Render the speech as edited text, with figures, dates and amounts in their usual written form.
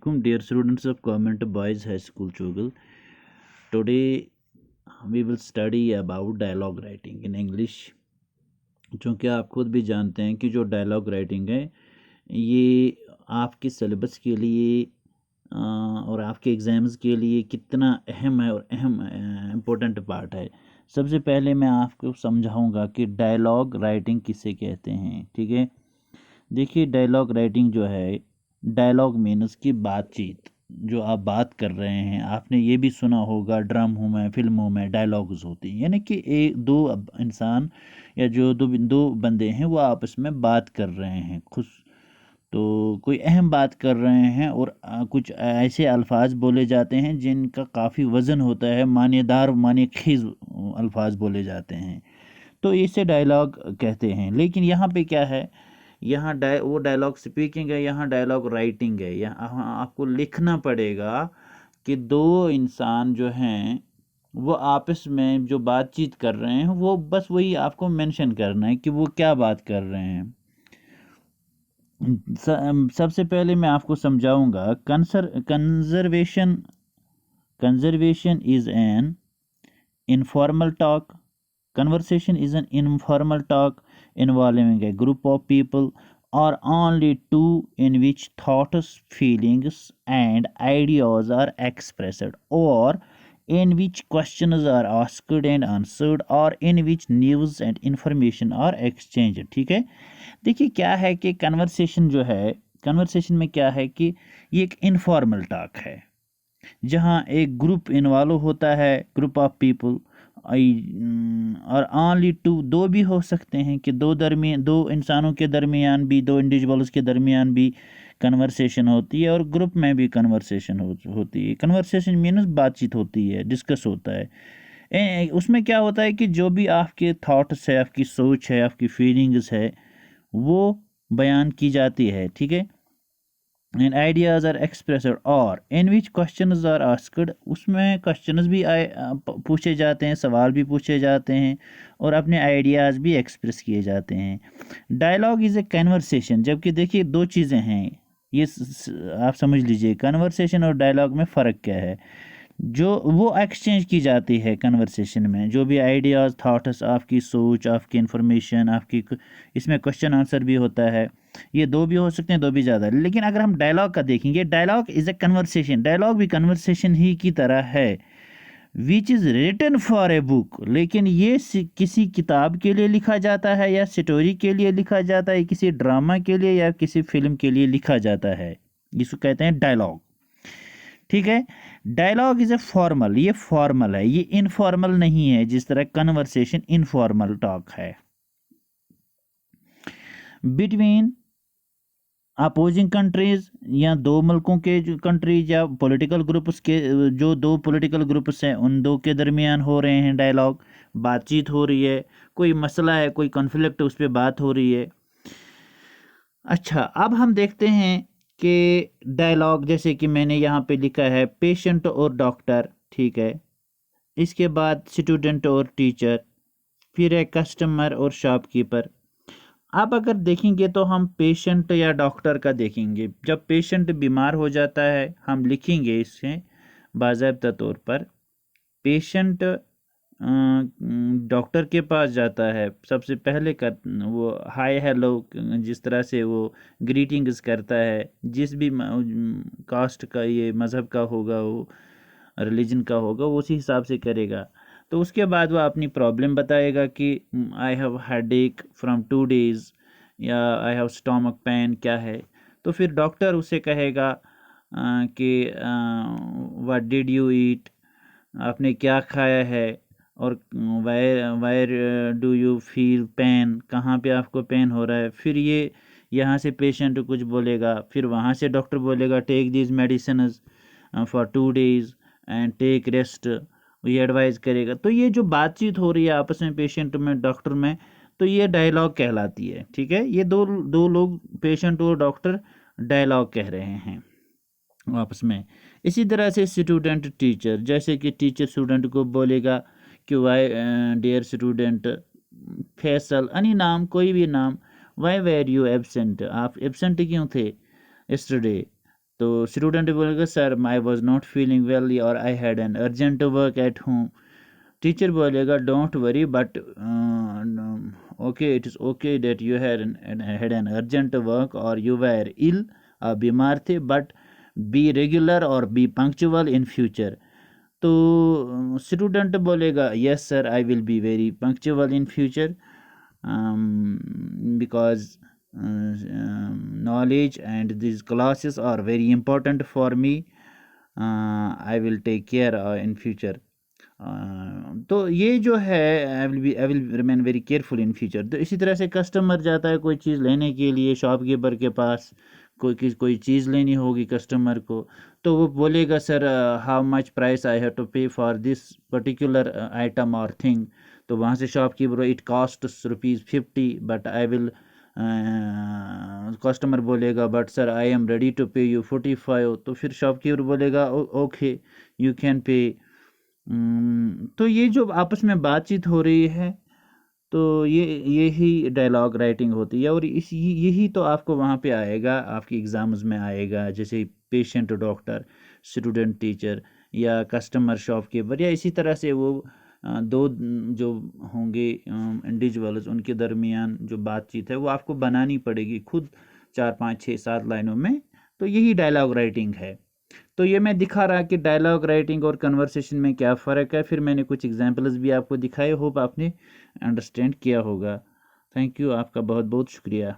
Assalamualaikum, dear students of Government Boys High School Chogal. Today we will study about dialogue writing in English. चूँकि आप खुद भी जानते हैं कि जो डायलॉग राइटिंग है ये आपके सिलेबस के लिए और आपके एग्ज़ाम्स के लिए कितना अहम है और अहम इम्पोर्टेंट पार्ट है। सबसे पहले मैं आपको समझाऊंगा कि डायलॉग राइटिंग किसे कहते हैं। ठीक है, देखिए डायलॉग राइटिंग जो है, डायलॉग मीन्स की बातचीत, जो आप बात कर रहे हैं। आपने ये भी सुना होगा ड्रामों में, फिल्मों में डायलॉग्स होती हैं, यानी कि एक दो इंसान या जो दो बंदे हैं वो आपस में बात कर रहे हैं, खुश तो कोई अहम बात कर रहे हैं और कुछ ऐसे अल्फाज बोले जाते हैं जिनका काफ़ी वज़न होता है, मानेदार माने खेज अल्फाज बोले जाते हैं, तो इसे डायलॉग कहते हैं। लेकिन यहाँ पे क्या है, यहाँ वो डायलॉग स्पीकिंग है, यहाँ डायलॉग राइटिंग है। यहाँ आपको लिखना पड़ेगा कि दो इंसान जो हैं वो आपस में जो बातचीत कर रहे हैं वो बस वही आपको मेंशन करना है कि वो क्या बात कर रहे हैं। सबसे पहले मैं आपको समझाऊंगा conservation. Conservation is an informal talk. Conversation is an informal talk involving a group of people or only two in which thoughts, feelings, and ideas are expressed, or in which questions are asked and answered, or in which news and information are exchanged। ठीक है, देखिए क्या है कि conversation जो है, conversation में क्या है कि ये एक इनफॉर्मल टॉक है जहाँ एक ग्रुप इन्वॉल्व होता है, ग्रुप ऑफ पीपल, और ऑनली टू, दो भी हो सकते हैं कि दो इंसानों के दरमियान भी, दो इंडिविजुअल्स के दरमियान भी कन्वर्सेशन होती है और ग्रुप में भी कन्वर्सेशन होती है। कन्वर्सेशन मीन्स बातचीत होती है, डिस्कस होता है। उसमें क्या होता है कि जो भी आपके थॉट्स है, आपकी सोच है, आपकी फीलिंग्स है, वो बयान की जाती है। ठीक है, एंड आइडियाज़ आर एक्सप्रेस्ड और इन विच क्वेश्चंस आर आस्क्ड, उसमें क्वेश्चंस भी पूछे जाते हैं, सवाल भी पूछे जाते हैं और अपने आइडियाज़ भी एक्सप्रेस किए जाते हैं। डायलॉग इज़ ए कन्वर्सेशन, जबकि देखिए दो चीज़ें हैं, ये आप समझ लीजिए कन्वर्सेशन और डायलॉग में फ़र्क क्या है। जो वो एक्सचेंज की जाती है कन्वर्सेशन में, जो भी आइडियाज़, थाट्स, आपकी सोच, आपकी इंफॉर्मेशन, आपकी, इसमें क्वेश्चन आंसर भी होता है। ये दो भी हो सकते हैं, दो भी ज़्यादा। लेकिन अगर हम डायलॉग का देखेंगे, dialogue is a conversation, dialogue भी कन्वर्सेशन ही की तरह है, which is written for a book, लेकिन ये किसी किताब के लिए लिखा जाता है या स्टोरी के लिए लिखा जाता है, किसी ड्रामा के लिए या किसी फिल्म के लिए लिखा जाता है, इसको कहते हैं डायलॉग। ठीक है, डायलॉग इज ए फॉर्मल, ये फॉर्मल है, ये इनफॉर्मल नहीं है, जिस तरह कन्वर्सेशन इनफॉर्मल टॉक है। बिटवीन अपोजिंग कंट्रीज, या दो मुल्कों के जो कंट्रीज या पॉलिटिकल ग्रुप्स के, जो दो पॉलिटिकल ग्रुप्स हैं उन दो के दरमियान हो रहे हैं डायलॉग, बातचीत हो रही है, कोई मसला है, कोई कॉन्फ्लिक्ट, उस पर बात हो रही है। अच्छा, अब हम देखते हैं कि डायलॉग, जैसे कि मैंने यहाँ पे लिखा है पेशेंट और डॉक्टर, ठीक है, इसके बाद स्टूडेंट और टीचर, फिर है कस्टमर और शॉपकीपर। अब अगर देखेंगे तो हम पेशेंट या डॉक्टर का देखेंगे। जब पेशेंट बीमार हो जाता है, हम लिखेंगे इसे बाज़ाब्ता तौर पर, पेशेंट डॉक्टर के पास जाता है, सबसे पहले कर वो हाय हेलो, जिस तरह से वो ग्रीटिंग्स करता है, जिस भी कास्ट का, ये मज़हब का होगा, वो रिलीजन का होगा, वो उसी हिसाब से करेगा। तो उसके बाद वह अपनी प्रॉब्लम बताएगा कि I have headache from 2 days, या आई हैव स्टमक पेन, क्या है। तो फिर डॉक्टर उसे कहेगा कि व्हाट डिड यू ईट, आपने क्या खाया है, और wire do you feel pain, कहाँ पे आपको पेन हो रहा है। फिर ये यहाँ से पेशेंट कुछ बोलेगा, फिर वहाँ से डॉक्टर बोलेगा take this medicine for 2 days and take rest, ये एडवाइस करेगा। तो ये जो बातचीत हो रही है आपस में पेशेंट में डॉक्टर में, तो ये डायलॉग कहलाती है। ठीक है, ये दो लोग, पेशेंट और डॉक्टर, डायलॉग कह रहे हैं आपस में। इसी तरह से स्टूडेंट टीचर, जैसे कि टीचर स्टूडेंट को बोलेगा कि why dear student Faisal, any नाम, कोई भी नाम, वाई वेर यू एबसेंट, आप एबसेंट क्यों थे यस्टरडे, तो स्टूडेंट बोलेगा sir I was not feeling well और I had an urgent work at home. Teacher बोलेगा don't worry but okay it is okay that you had an urgent work और you were ill, आप बीमार थे, but be regular और be punctual in future. तो student बोलेगा yes sir I will be very punctual in future because knowledge and these classes are very important for me. I will take care in future. तो ये जो है I will remain very careful in future. तो इसी तरह से customer जाता है कोई चीज़ लेने के लिए शॉपकीपर के पास, कोई चीज़ लेनी होगी कस्टमर को, तो वो बोलेगा sir how much price I have to pay for this particular item और थिंग। तो वहाँ से shopkeeper it cost ₹50 but I will, customer बोलेगा but sir I am ready to pay you 45। तो फिर शॉपकीपर बोलेगा ओके यू कैन पे। तो ये जो आपस में बातचीत हो रही है, तो यही डायलॉग राइटिंग होती है। और यही तो आपको वहाँ पे आएगा, आपकी एग्ज़ाम्स में आएगा, जैसे पेशेंट डॉक्टर, स्टूडेंट टीचर, या कस्टमर शॉपकीपर, या इसी तरह से वो दो जो होंगे इंडिविजुअल्स, उनके दरमियान जो बातचीत है वो आपको बनानी पड़ेगी खुद 4 5 6 7 लाइनों में। तो यही डायलॉग राइटिंग है। तो ये मैं दिखा रहा कि डायलॉग राइटिंग और कन्वर्सेशन में क्या फ़र्क है। फिर मैंने कुछ एग्जांपल्स भी आपको दिखाए, होप आपने अंडरस्टैंड किया होगा। थैंक यू, आपका बहुत बहुत शुक्रिया।